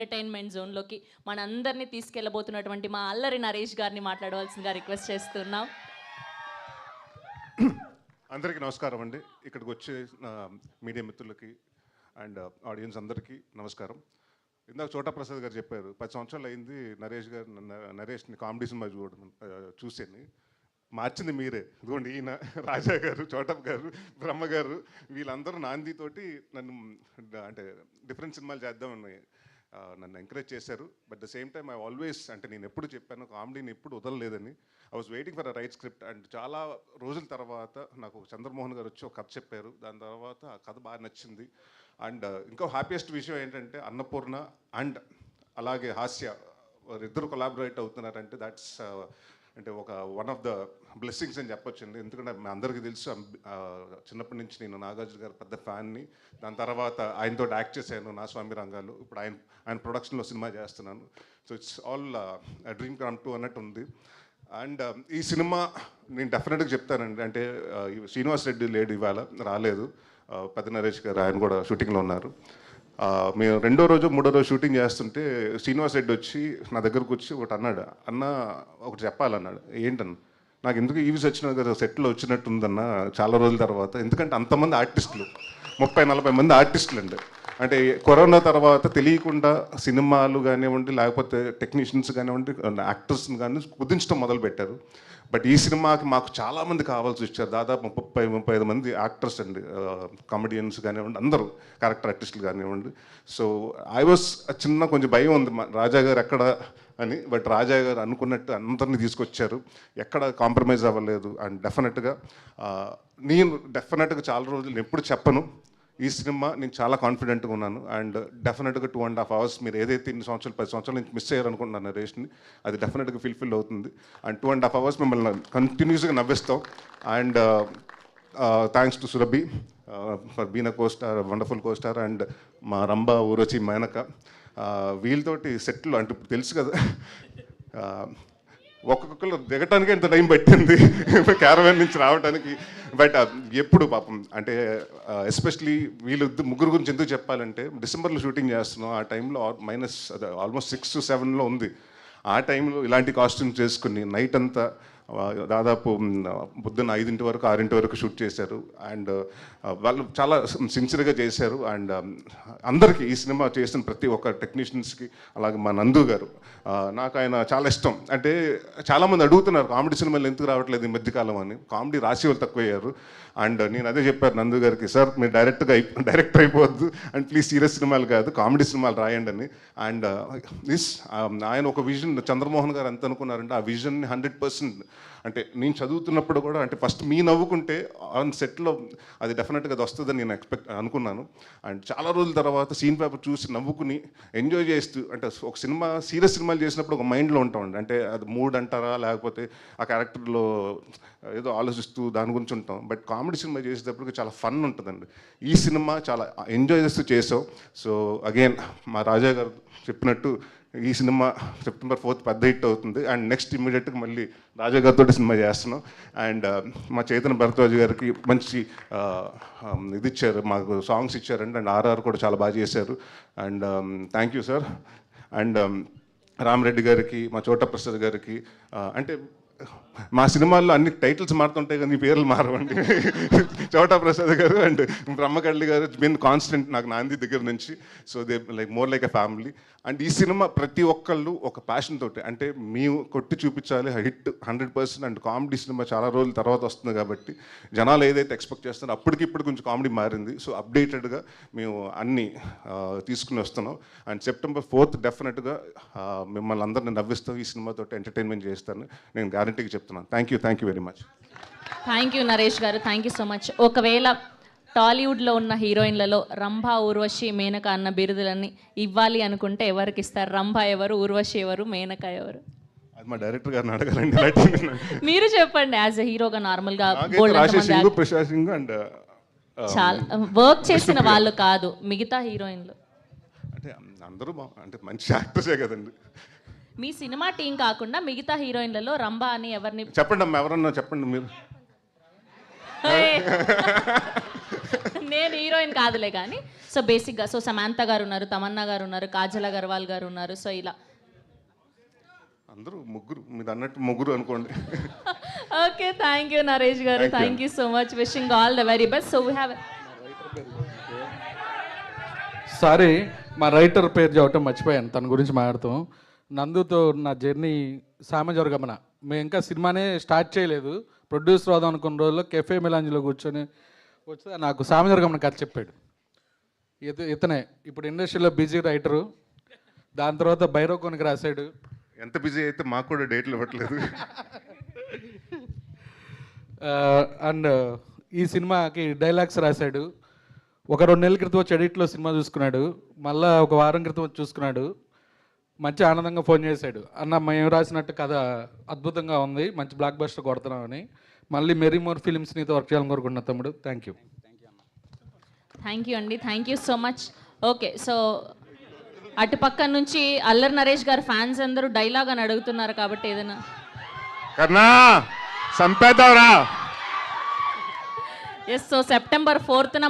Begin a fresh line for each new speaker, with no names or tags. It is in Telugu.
ఎంటర్టైన్మెంట్ జోన్లోకి మనందరినీ తీసుకెళ్ళబోతున్నటువంటి మా అల్లరి నరేష్ గారిని మాట్లాడవలసిందిగా రిక్వెస్ట్ చేస్తున్నాం.
అందరికీ నమస్కారం అండి. ఇక్కడికి వచ్చే మీడియా మిత్రులకి అండ్ ఆడియన్స్ అందరికీ నమస్కారం. ఇందాక చోటా ప్రసాద్ గారు చెప్పారు 10 సంవత్సరాలు అయింది నరేష్ని కామెడీ సినిమా చూసేని మార్చింది మీరే. ఇదిగోండి ఈయన రాజా గారు, చోటప్ గారు, బ్రహ్మ గారు వీళ్ళందరూ నాందితోటి నన్ను అంటే డిఫరెంట్ సినిమాలు చేద్దామని నన్ను ఎంకరేజ్ చేశారు. But the same time I always అంటే నేను ఎప్పుడు చెప్పాను కామెడీని ఎప్పుడు వదలలేదని. I was waiting for a right script and చాలా రోజుల తర్వాత నాకు చంద్రమోహన్ గారు వచ్చి ఒక కథ చెప్పారు. దాని తర్వాత ఆ కథ బాగా నచ్చింది. అండ్ ఇంకో హ్యాపీయెస్ట్ విషయం ఏంటంటే అన్నపూర్ణ అండ్ అలాగే హాస్య ఇద్దరు కొలాబరేట్ అవుతున్నారంటే దాట్స్ అంటే ఒక వన్ ఆఫ్ ద బ్లెస్సింగ్స్ అని చెప్పొచ్చండి. ఎందుకంటే మీ అందరికీ తెలుసు చిన్నప్పటి నుంచి నేను నాగార్జున గారు పెద్ద ఫ్యాన్ని. దాని తర్వాత ఆయనతో యాక్ట్ చేశాను నా స్వామి రంగాలు. ఇప్పుడు ఆయన ప్రొడక్షన్లో సినిమా చేస్తున్నాను. So it's all dream come true అన్నట్టు ఉంది. అండ్ ఈ సినిమా నేను డెఫినెట్గా చెప్తానండి. అంటే శ్రీనివాస్ రెడ్డి లేడు, ఇవాళ రాలేదు. పెద్ద నరేష్ గారు ఆయన కూడా షూటింగ్లో ఉన్నారు. మేము రెండో రోజు మూడో రోజు షూటింగ్ చేస్తుంటే శ్రీనివాస్ రెడ్డి వచ్చి నా దగ్గరకు వచ్చి ఒకటి అన్నాడు, అన్న ఒకటి చెప్పాలన్నాడు. ఏంటన్న? నాకు ఎందుకు ఈవీస్ వచ్చిన కదా సెట్లో వచ్చినట్టుందన్న చాలా రోజుల తర్వాత. ఎందుకంటే అంతమంది ఆర్టిస్టులు 30-40 మంది ఆర్టిస్టులు అండి. అంటే కరోనా తర్వాత తెలియకుండా సినిమాలు కానివ్వండి లేకపోతే టెక్నీషియన్స్ కానివ్వండి యాక్టర్స్ని కానీ కుదించడం మొదలుపెట్టారు. బట్ ఈ సినిమాకి మాకు చాలామంది కావాల్సి వచ్చారు. దాదాపు 30-35 మంది యాక్టర్స్ అండి, కామెడియన్స్ కానివ్వండి, అందరూ క్యారెక్టర్ ఆర్టిస్టులు కానివ్వండి. సో ఐ వాస్ చిన్న కొంచెం భయం ఉంది రాజా గారు ఎక్కడ అని. బట్ రాజా గారు అనుకున్నట్టు అందరినీ తీసుకొచ్చారు, ఎక్కడ కాంప్రమైజ్ అవ్వలేదు. అండ్ డెఫినెట్గా చాలా రోజులు ఎప్పుడు చెప్పను, ఈ సినిమా నేను చాలా కాన్ఫిడెంట్గా ఉన్నాను. అండ్ డెఫినెట్గా 2.5 hours మీరు ఏదైతే 10 సంవత్సరాల నుంచి మిస్ అయ్యారనుకుంటున్నాను నరేష్ని, అది డెఫినెట్గా ఫుల్ఫిల్ అవుతుంది. అండ్ 2.5 hours మిమ్మల్ని కంటిన్యూస్గా నవ్విస్తాం. And thanks to Surabhi for been a costar, wonderful costar. And మా రంభా ఊరొచ్చి మేనక వీళ్ళతోటి సెట్లు అంటే ఇప్పుడు తెలుసు కదా, ఒక్కొక్కరు దిగటానికి ఎంత టైం పట్టింది క్యారవాన్ నుంచి రావడానికి. బట్ ఎప్పుడు పాపం అంటే ఎస్పెషలీ వీళ్ళు ముగ్గురు గురించి ఎందుకు చెప్పాలంటే డిసెంబర్లో షూటింగ్ చేస్తున్నాం. ఆ టైంలో ఆల్మోస్ట్ 6 to 7 ఉంది. ఆ టైంలో ఇలాంటి కాస్ట్యూమ్స్ చేసుకుని నైట్ అంతా దాదాపు పొద్దున్న 5 వరకు 6 వరకు షూట్ చేశారు. అండ్ వాళ్ళు చాలా సిన్సియర్గా చేశారు. అండ్ అందరికీ ఈ సినిమా చేసిన ప్రతి ఒక్క టెక్నీషియన్స్కి, అలాగే మా నందు గారు నాకు ఆయన చాలా ఇష్టం. అంటే చాలామంది అడుగుతున్నారు కామెడీ సినిమాలు ఎందుకు రావట్లేదు ఈ మధ్యకాలం అని. కామెడీ రాసి వాళ్ళు తక్కువయ్యారు. అండ్ నేను అదే చెప్పాను నందు గారికి, సార్ మీరు డైరెక్టర్ అయిపోవద్దు అండ్ ప్లీజ్ సీరియస్ సినిమాలు కాదు కామెడీ సినిమాలు రాయండి అని. అండ్ ఆయన ఒక విజన్, చంద్రమోహన్ గారు ఎంత అనుకున్నారంటే ఆ విజన్ని 100% అంటే నేను చదువుతున్నప్పుడు కూడా అంటే ఫస్ట్ మీ నవ్వుకుంటే ఆన్ సెట్లో అది డెఫినెట్గా అది వస్తుందని నేను అనుకున్నాను. అండ్ చాలా రోజుల తర్వాత సీన్ పేపర్ చూసి నవ్వుకుని ఎంజాయ్ చేస్తూ, అంటే ఒక సీరియస్ సినిమాలు చేసినప్పుడు ఒక మైండ్లో ఉంటామండి. అంటే అది మూడ్ అంటారా లేకపోతే ఆ క్యారెక్టర్లో ఏదో ఆలోచిస్తూ దాని గురించి ఉంటాం. బట్ కామెడీ సినిమా చేసేటప్పుడు చాలా ఫన్ ఉంటుందండి. ఈ సినిమా చాలా ఎంజాయ్ చేస్తూ చేసాం. సో అగైన్ మా రాజా గారు చెప్పినట్టు ఈ సినిమా September 4th పెద్ద హిట్ అవుతుంది. అండ్ నెక్స్ట్ ఇమ్మీడియట్గా మళ్ళీ రాజా గారితో సినిమా చేస్తున్నాం. అండ్ మా చైతన్య భరద్వాజ్ గారికి మంచి ఇది ఇచ్చారు, మాకు సాంగ్స్ ఇచ్చారండి. అండ్ ఆర్ఆర్ కూడా చాలా బాగా చేశారు. And thank you sir. And Rama Reddy గారికి, మా చోటా ప్రసాద్ గారికి, అంటే మా సినిమాల్లో అన్ని టైటిల్స్ మారుతుంటాయి కానీ పేర్లు మారవండి. చోటా ప్రసాద్ గారు అండ్ బ్రహ్మకళ్ళి గారు బిన్ కాన్స్టెంట్ నాకు నాంది దగ్గర నుంచి. So they more like a family. And ఈ సినిమా ప్రతి ఒక్కళ్ళు ఒక ప్యాషన్ తోటి అంటే మేము కొట్టి చూపించాలి హిట్ 100%. అండ్ కామెడీ సినిమా చాలా రోజుల తర్వాత వస్తుంది కాబట్టి జనాలు ఏదైతే ఎక్స్పెక్ట్ చేస్తున్నారో అప్పటికిప్పుడు కొంచెం కామెడీ మారింది. సో అప్డేటెడ్గా మేము అన్నీ తీసుకుని వస్తున్నాం. అండ్ September 4th డెఫినెట్గా మిమ్మల్ని అందరిని నవ్విస్తాం, ఈ సినిమాతో ఎంటర్టైన్మెంట్ చేస్తాను నేను గ్యారంటీగా చెప్తున్నాను. Thank you very much.
Thank you Naresh గారు, థ్యాంక్ యూ సో మచ్. ఒకవేళ టాలీవుడ్లో ఉన్న హీరోయిన్లలో రంభా, ఊర్వశి, మేనక అన్న బిరుదులన్నీ ఇవ్వాలి అనుకుంటే ఎవరికి ఇస్తారు? రంభా ఎవరు, ఊర్వశి ఎవరు, మేనక ఎవరు?
అది మా డైరెక్టర్ గారిని అడగాలండి.
మీరు చెప్పండి. యాజ్ ఎ హీరోగా నార్మల్గా
అండ్
చాలా వర్క్ చేసిన వాళ్ళు కాదు మిగతా హీరోయిన్లు
అంటే అందరూ అంటే మంచి యాక్టర్సే కదండి.
మీ సినిమా టీం కాకుండా మిగతా హీరోయిన్లలో రంభా అని ఎవరిని
చెప్పండి అమ్మ, ఎవరన్నా చెప్పండి మీరు.
నేను హీరోయిన్ కాదులే కానీ సో బేసిక్గా సో సమాంత గారు ఉన్నారు, తమన్నా గారు ఉన్నారు, కాజల్ అగర్వాల్ గారు ఉన్నారు. సో ఇలా
అందరూ ముగ్గురు, మీరు అన్నట్టు ముగ్గురు అనుకోండి.
ఓకే, థ్యాంక్ యూ నరేష్ గారు,
Thank you.
Thank you so much, wishing all the very best. So we have
sorry, మా రైటర్ పేరు చెప్పటం మర్చిపోయాను, తన గురించి మాట్లాడుతాం. నందుతో నా జర్నీ సామజవర్గమన. మేము ఇంకా సినిమానే స్టార్ట్ చేయలేదు, ప్రొడ్యూసర్ అవుదాం అనుకున్న రోజుల్లో కెఫే మిలాంజ్లో కూర్చొని వస్తే నాకు సామజవర్గమన కథ చెప్పాడు. ఇతనే ఇప్పుడు ఇండస్ట్రీలో బిజీ రైటరు. దాని తర్వాత భైరవ్ కొనికి రాశాడు.
ఎంత బిజీ అయితే మాకు కూడా డేట్లు ఇవ్వట్లేదు.
అండ్ ఈ సినిమాకి డైలాగ్స్ రాశాడు. ఒక 2 నెలల క్రితం వచ్చి ఎడిట్లో సినిమా చూసుకున్నాడు, మళ్ళీ ఒక వారం క్రితం వచ్చి చూసుకున్నాడు. మంచి ఆనందంగా ఫోన్ చేశాడు, అన్న మేము రాసినట్టు కథ అద్భుతంగా ఉంది, మంచి బ్లాక్ బస్టర్ కొడుతున్నామని. మళ్ళీ మెరీ మోర్ ఫిలిమ్స్ నీతో వర్క్ చేయాలని కోరుకుంటున్నా తమ్ముడు. Thank you.
థ్యాంక్ యూ అండి, thank you so much. Okay, so అటుపక్క నుంచి అల్లరి నరేష్ గారు ఫ్యాన్స్ అందరూ డైలాగ్ అని అడుగుతున్నారు కాబట్టి ఏదైనా
కర్ణా సంపేద్దాంరా.
Yes, so September 4న